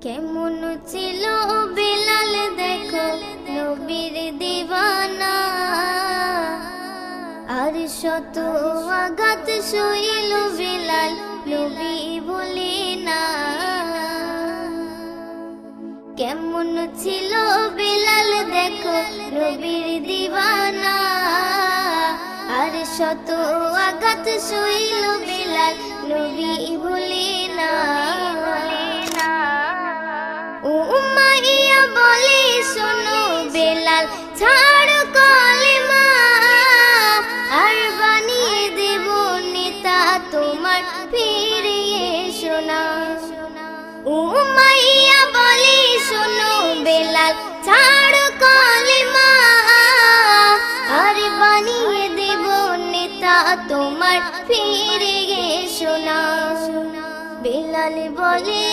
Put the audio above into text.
কেমন ছিল বিলাল দেখো নবীর দিওয়ানা, আর শত আঘাত সইল বিলাল নবী বলে না। কেমন ছিল বিলাল দেখো নবীর দিওয়ানা, আর শত আঘাত সইল বিলাল নবী বলে না। উমাইয়া বলে শোনো বেলাল ছাড় কলেমা, আর বানিয়ে দেব নেতা তোমার ফিরিয়ে শোনা। উমাইয়া বলে শোনো বেলাল ছাড় কলেমা, আর বানিয়ে দেব নেতা তোমার ফিরিয়ে শোনা। বেলাল বলে